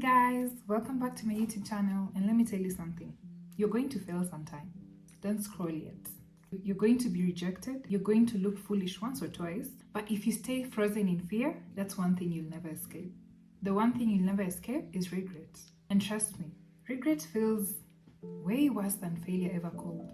guys, welcome back to my YouTube channel, and let me tell you something. You're going to fail sometime. Don't scroll yet. You're going to be rejected. You're going to look foolish once or twice. But if you stay frozen in fear, that's one thing you'll never escape. The one thing you'll never escape is regret. And trust me, regret feels way worse than failure ever could.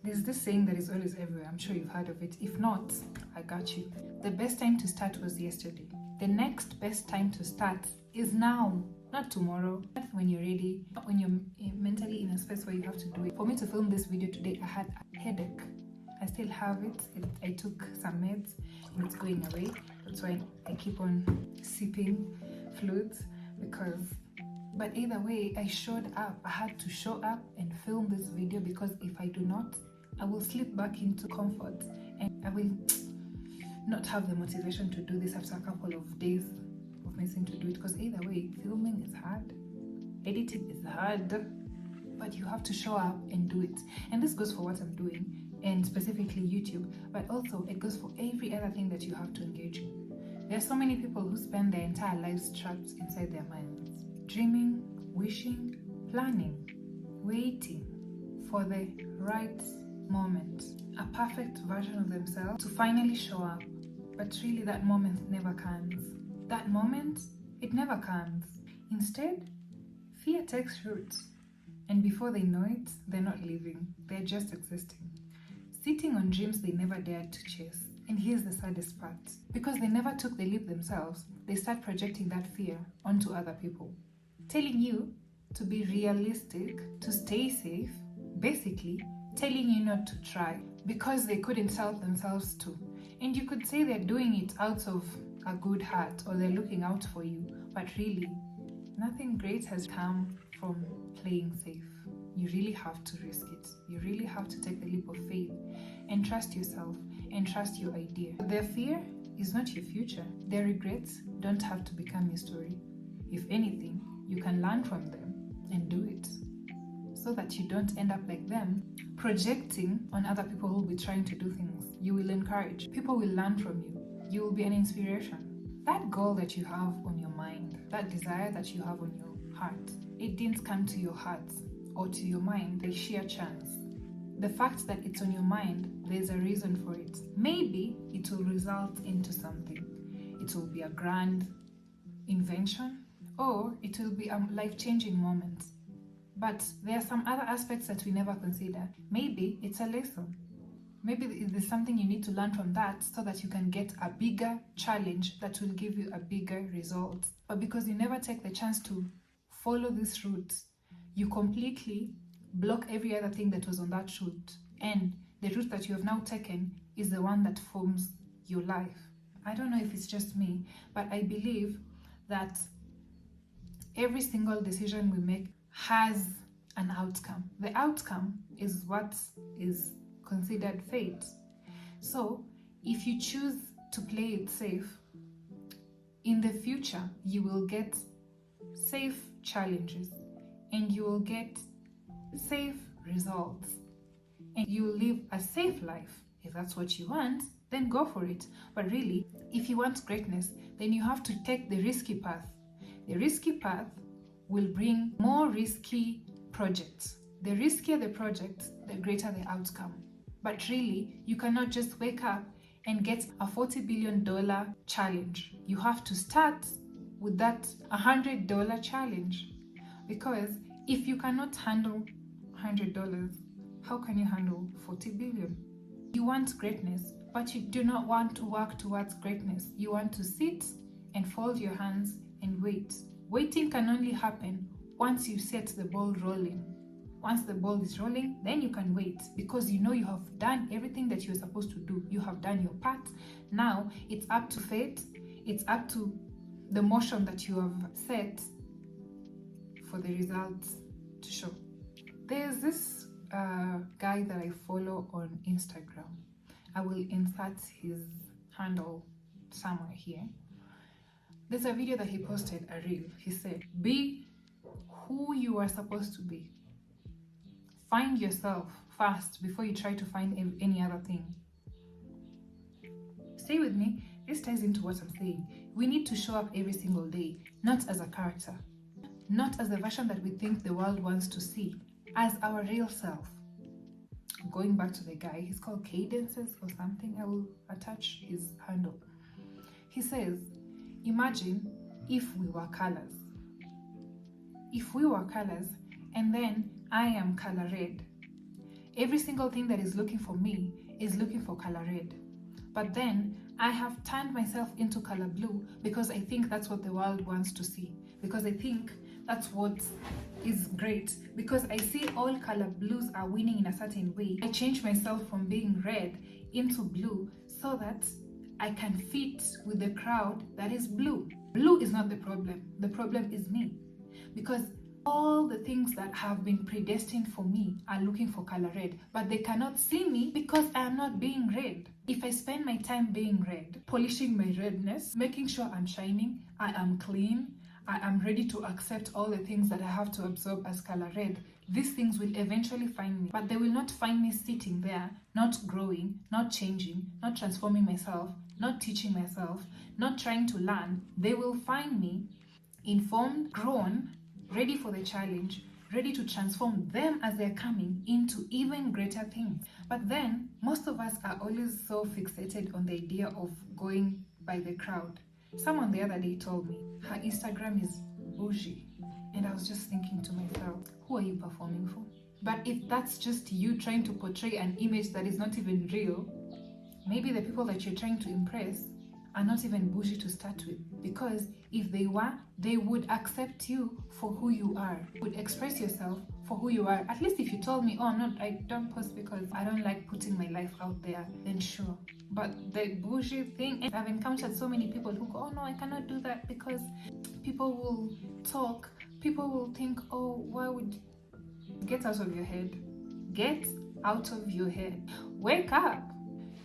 There's this saying that is always everywhere. I'm sure you've heard of it. If not, I got you. The best time to start was yesterday. The next best time to start is now, not tomorrow, not when you're ready, not when you're mentally in a space where you have to do it. For me to film this video today, I had a headache. I still have it. I took some meds and it's going away. That's why I keep on sipping fluids but either way, I showed up. I had to show up and film this video because if I do not, I will slip back into comfort and I will not have the motivation to do this after a couple of days of missing to do it, because either way, filming is hard, editing is hard, but you have to show up and do it. And this goes for what I'm doing, and specifically YouTube, but also it goes for every other thing that you have to engage in. There are so many people who spend their entire lives trapped inside their minds, dreaming, wishing, planning, waiting for the right moment, a perfect version of themselves to finally show up. But really that moment never comes. That moment, it never comes. Instead, fear takes root, and before they know it, they're not living, they're just existing, sitting on dreams they never dared to chase. And here's the saddest part. Because they never took the leap themselves, they start projecting that fear onto other people, telling you to be realistic, to stay safe, basically telling you not to try because they couldn't help themselves to. And you could say they're doing it out of a good heart or they're looking out for you, but really, nothing great has come from playing safe. You really have to risk it. You really have to take the leap of faith and trust yourself and trust your idea. Their fear is not your future. Their regrets don't have to become your story. If anything, you can learn from them and do it so that you don't end up like them, projecting on other people who will be trying to do things. You will encourage. People will learn from you. You will be an inspiration. That goal that you have on your mind, that desire that you have on your heart, it didn't come to your heart or to your mind by sheer chance. The fact that it's on your mind, there's a reason for it. Maybe it will result into something. It will be a grand invention, or it will be a life-changing moment. But there are some other aspects that we never consider. Maybe it's a lesson. Maybe there's something you need to learn from that so that you can get a bigger challenge that will give you a bigger result. But because you never take the chance to follow this route, you completely block every other thing that was on that route. And the route that you have now taken is the one that forms your life. I don't know if it's just me, but I believe that every single decision we make has an outcome. The outcome is what is considered fate. So if you choose to play it safe, in the future you will get safe challenges and you will get safe results and you will live a safe life. If that's what you want, then go for it. But really, if you want greatness, then you have to take the risky path. The risky path will bring more risky projects. The riskier the project, the greater the outcome. But really, you cannot just wake up and get a $40 billion challenge. You have to start with that $100 challenge. Because if you cannot handle $100, how can you handle 40 billion? You want greatness, but you do not want to work towards greatness. You want to sit and fold your hands and wait. Waiting can only happen once you set the ball rolling. Once the ball is rolling, then you can wait because you know you have done everything that you're supposed to do. You have done your part. Now it's up to fate. It's up to the motion that you have set for the results to show. There's this guy that I follow on Instagram. I will insert his handle somewhere here. There's a video that he posted, a reel. He said, be who you are supposed to be. Find yourself first before you try to find any other thing. Stay with me. This ties into what I'm saying. We need to show up every single day, not as a character, not as the version that we think the world wants to see, as our real self. Going back to the guy, he's called Cadences or something. I will attach his handle. He says, imagine if we were colors. If we were colors, and then I am color red. Every single thing that is looking for me is looking for color red. But then I have turned myself into color blue because I think that's what the world wants to see. Because I think that's what is great. Because I see all color blues are winning in a certain way. I change myself from being red into blue so that I can fit with the crowd that is blue. Blue is not the problem. The problem is me. Because all the things that have been predestined for me are looking for color red, but they cannot see me because I am not being red. If I spend my time being red, polishing my redness, making sure I'm shining, I am clean, I am ready to accept all the things that I have to absorb as color red, these things will eventually find me, but they will not find me sitting there, not growing, not changing, not transforming myself, not teaching myself, not trying to learn. They will find me informed, grown, ready for the challenge, ready to transform them as they're coming into even greater things. But then, most of us are always so fixated on the idea of going by the crowd. Someone the other day told me her Instagram is bougie. And I was just thinking to myself, who are you performing for? But if that's just you trying to portray an image that is not even real, maybe the people that you're trying to impress are not even bougie to start with, because if they were, they would accept you for who you are, would express yourself for who you are. At least if you told me, oh no, I don't post because I don't like putting my life out there, then sure. But the bougie thing, and I've encountered so many people who go, oh no, I cannot do that because people will talk, people will think, oh, why would you? Get out of your head. Get out of your head. Wake up.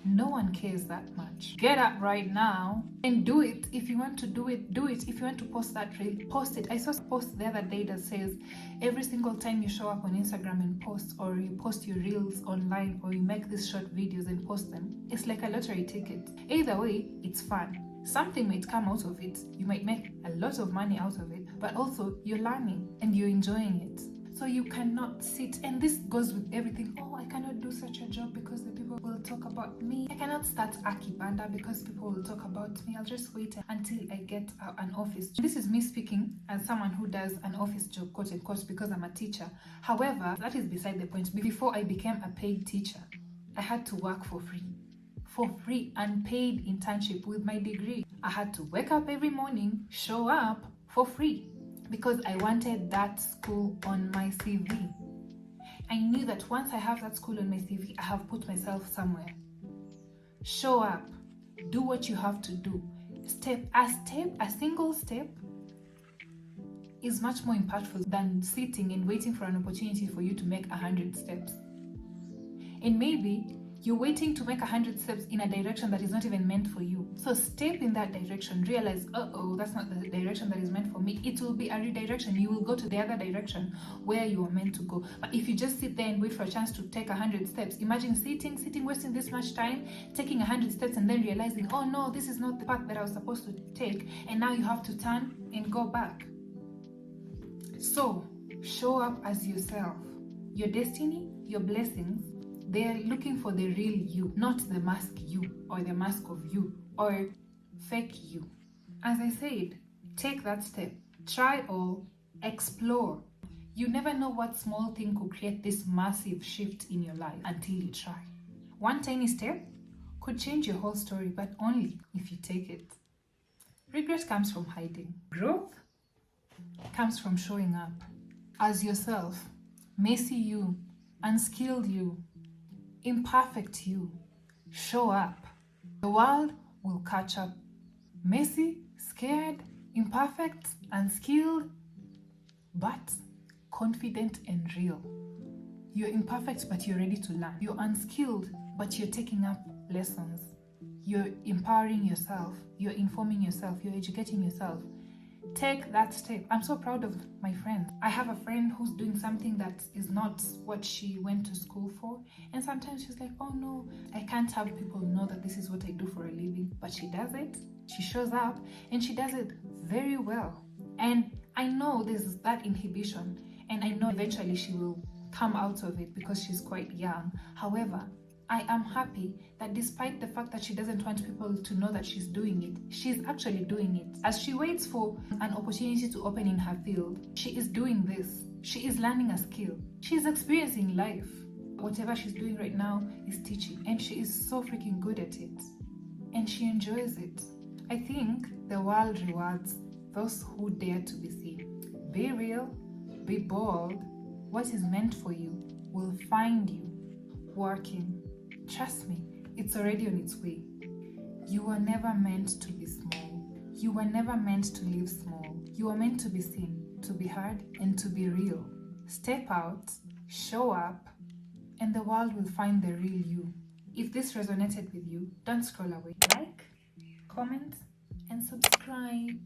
No one cares that much. Get up right now and do it. If you want to do it, do it. If you want to post that reel, post it. I saw a post the other day that says every single time you show up on Instagram and post, or you post your reels online, or you make these short videos and post them, it's like a lottery ticket. Either way, it's fun. Something might come out of it. You might make a lot of money out of it, but also you're learning and you're enjoying it. So you cannot sit, and this goes with everything. Oh, I cannot do such a job because the people will talk about me. I cannot start Akibanda because people will talk about me. I'll just wait until I get an office. This is me speaking as someone who does an office job, quote unquote, because I'm a teacher. However, that is beside the point. Before I became a paid teacher, I had to work for free, unpaid internship with my degree. I had to wake up every morning, show up for free, because I wanted that school on my CV. I knew that once I have that school on my CV, I have put myself somewhere. Show up. Do what you have to do. A single step is much more impactful than sitting and waiting for an opportunity for you to make 100 steps. And maybe you're waiting to make 100 steps in a direction that is not even meant for you. So step in that direction, realize, that's not the direction that is meant for me. It will be a redirection. You will go to the other direction where you are meant to go. But if you just sit there and wait for a chance to take 100 steps, imagine sitting, wasting this much time, taking 100 steps and then realizing, oh no, this is not the path that I was supposed to take. And now you have to turn and go back. So show up as yourself. Your destiny, your blessings, they are looking for the real you, not the mask you, or the mask of you, or fake you. As I said, take that step. Try all. Explore. You never know what small thing could create this massive shift in your life until you try. One tiny step could change your whole story, but only if you take it. Regret comes from hiding. Growth comes from showing up as yourself. Messy you, unskilled you, imperfect you. Show up. The world will catch up. Messy, scared, imperfect, unskilled, but confident and real. You're imperfect, but you're ready to learn. You're unskilled, but you're taking up lessons. You're empowering yourself. You're informing yourself. You're educating yourself. Take that step. I'm so proud of my friends. I have a friend who's doing something that is not what she went to school for, and sometimes she's like, oh no, I can't have people know that this is what I do for a living. But she does it, she shows up, and she does it very well. And I know there's that inhibition, and I know eventually she will come out of it because she's quite young. However, I am happy that despite the fact that she doesn't want people to know that she's doing it, she's actually doing it. As she waits for an opportunity to open in her field, she is doing this. She is learning a skill. She is experiencing life. Whatever she's doing right now is teaching, and she is so freaking good at it. And she enjoys it. I think the world rewards those who dare to be seen. Be real, be bold. What is meant for you will find you working. Trust me, it's already on its way. You were never meant to be small. You were never meant to live small. You were meant to be seen, to be heard, and to be real. Step out, show up, and the world will find the real you. If this resonated with you, don't scroll away. Like, comment, and subscribe.